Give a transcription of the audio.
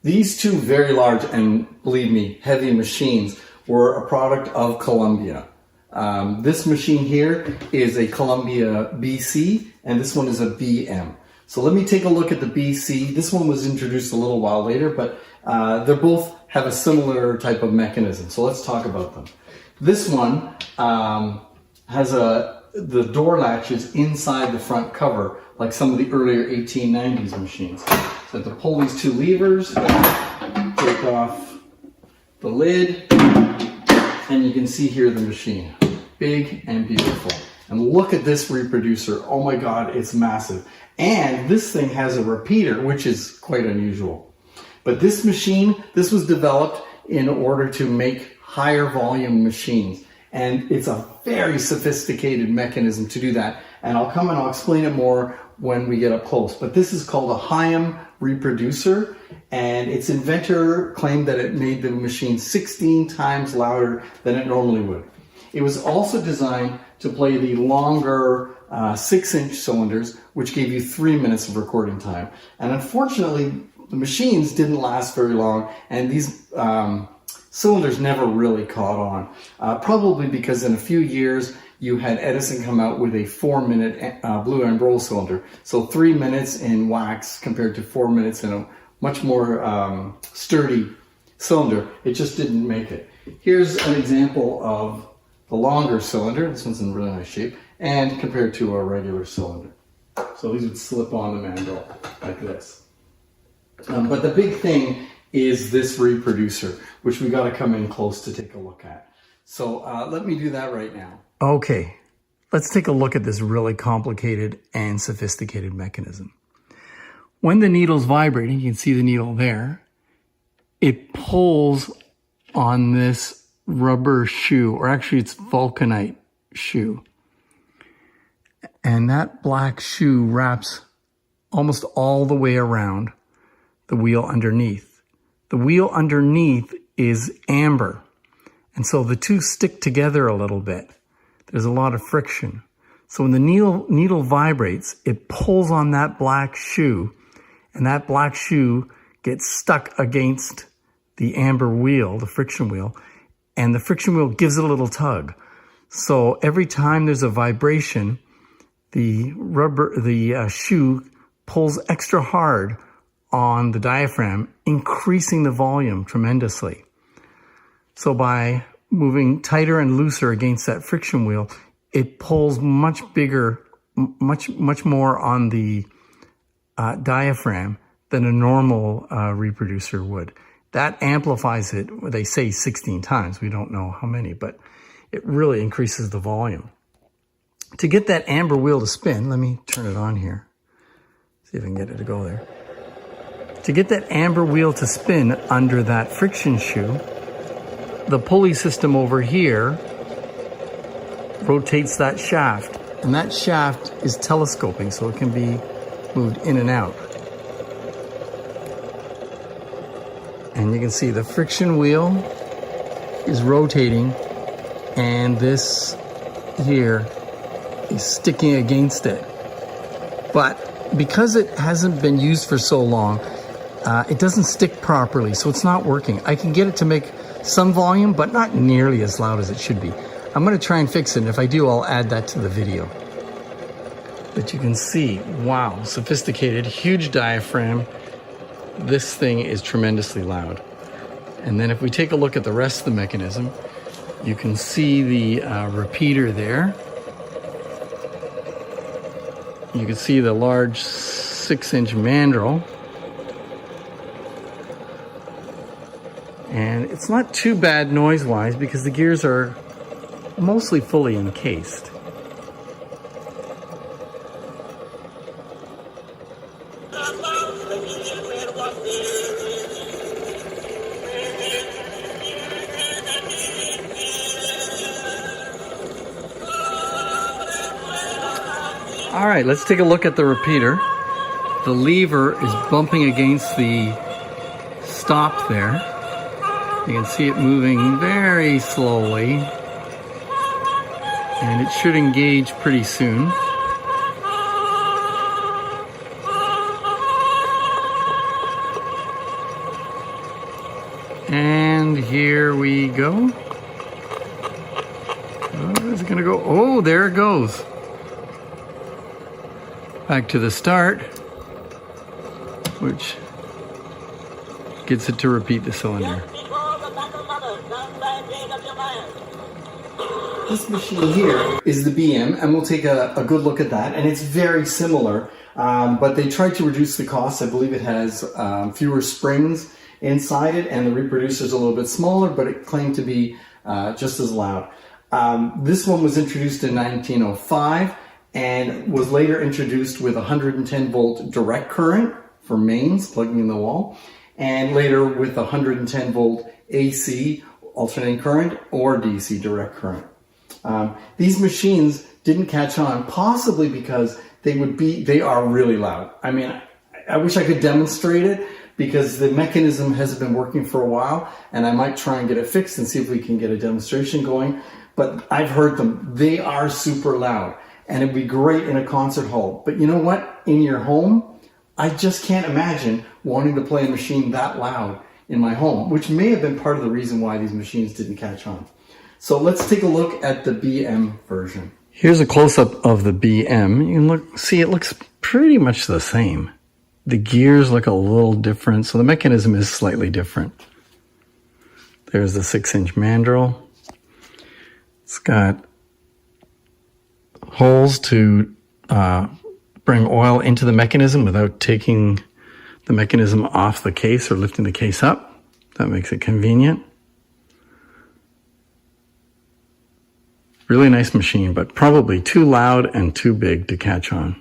These two very large and, believe me, heavy machines were a product of Columbia. This machine here is a Columbia BC, and this one is a BM. So let me take a look at the BC. This one was introduced a little while later, but they both have a similar type of mechanism. So let's talk about them. This one has the door latches inside the front cover, like some of the earlier 1890s machines. So I have to pull these two levers, take off the lid, and you can see here the machine. Big and beautiful. And look at this reproducer. Oh my God, it's massive. And this thing has a repeater, which is quite unusual. But this machine, this was developed in order to make higher volume machines. And it's a very sophisticated mechanism to do that. And I'll explain it more when we get up close. But this is called a Higham reproducer. And its inventor claimed that it made the machine 16 times louder than it normally would. It was also designed to play the longer 6-inch cylinders, which gave you 3 minutes of recording time. And unfortunately, the machines didn't last very long, and these cylinders never really caught on. Probably because in a few years, you had Edison come out with a 4-minute blue and roll cylinder. So 3 minutes in wax compared to 4 minutes in a much more sturdy cylinder. It just didn't make it. Here's an example of the longer cylinder. This one's in really nice shape, and compared to a regular cylinder. So these would slip on the mandrel like this. But the big thing is this reproducer, which we got to come in close to take a look at. So let me do that right now. Okay, let's take a look at this really complicated and sophisticated mechanism. When the needle's vibrating, you can see the needle there, it pulls on this rubber shoe, or actually it's vulcanite shoe. And that black shoe wraps almost all the way around the wheel underneath. The wheel underneath is amber. And so the two stick together a little bit. There's a lot of friction. So when the needle vibrates, it pulls on that black shoe, and that black shoe gets stuck against the amber wheel, the friction wheel, and the friction wheel gives it a little tug. So every time there's a vibration, the shoe pulls extra hard on the diaphragm, increasing the volume tremendously. So by moving tighter and looser against that friction wheel, it pulls much bigger, much more on the diaphragm than a normal reproducer would. That amplifies it, they say 16 times. We don't know how many, but it really increases the volume. To get that amber wheel to spin, let me turn it on here. See if I can get it to go there. To get that amber wheel to spin under that friction shoe, the pulley system over here rotates that shaft. And that shaft is telescoping, so it can be moved in and out. And you can see the friction wheel is rotating, and this here is sticking against it. But because it hasn't been used for so long, it doesn't stick properly, so it's not working. I can get it to make some volume, but not nearly as loud as it should be. I'm going to try and fix it, and if I do, I'll add that to the video. But you can see, wow, sophisticated, huge diaphragm. This thing is tremendously loud. And then if we take a look at the rest of the mechanism, you can see the repeater there. You can see the large 6-inch mandrel. And it's not too bad noise-wise because the gears are mostly fully encased. All right, let's take a look at the repeater. The lever is bumping against the stop there. You can see it moving very slowly, and it should engage pretty soon. And here we go. Oh, is it gonna go? Oh, there it goes. Back to the start, which gets it to repeat the cylinder. This machine here is the BM, and we'll take a good look at that. And it's very similar, but they tried to reduce the cost. I believe it has fewer springs inside it, and the reproducer is a little bit smaller, but it claimed to be just as loud. This one was introduced in 1905 and was later introduced with 110 volt direct current for mains plugging in the wall, and later with 110 volt AC alternating current or DC direct current. These machines didn't catch on, possibly because they are really loud. I mean, I wish I could demonstrate it, because the mechanism hasn't been working for a while, and I might try and get it fixed and see if we can get a demonstration going. But I've heard them. They are super loud, and it'd be great in a concert hall. But you know what? In your home, I just can't imagine wanting to play a machine that loud in my home, which may have been part of the reason why these machines didn't catch on. So let's take a look at the BM version. Here's a close-up of the BM. You can see it looks pretty much the same. The gears look a little different, so the mechanism is slightly different. There's the 6-inch mandrel. It's got holes to bring oil into the mechanism without taking the mechanism off the case or lifting the case up. That makes it convenient. Really nice machine, but probably too loud and too big to catch on.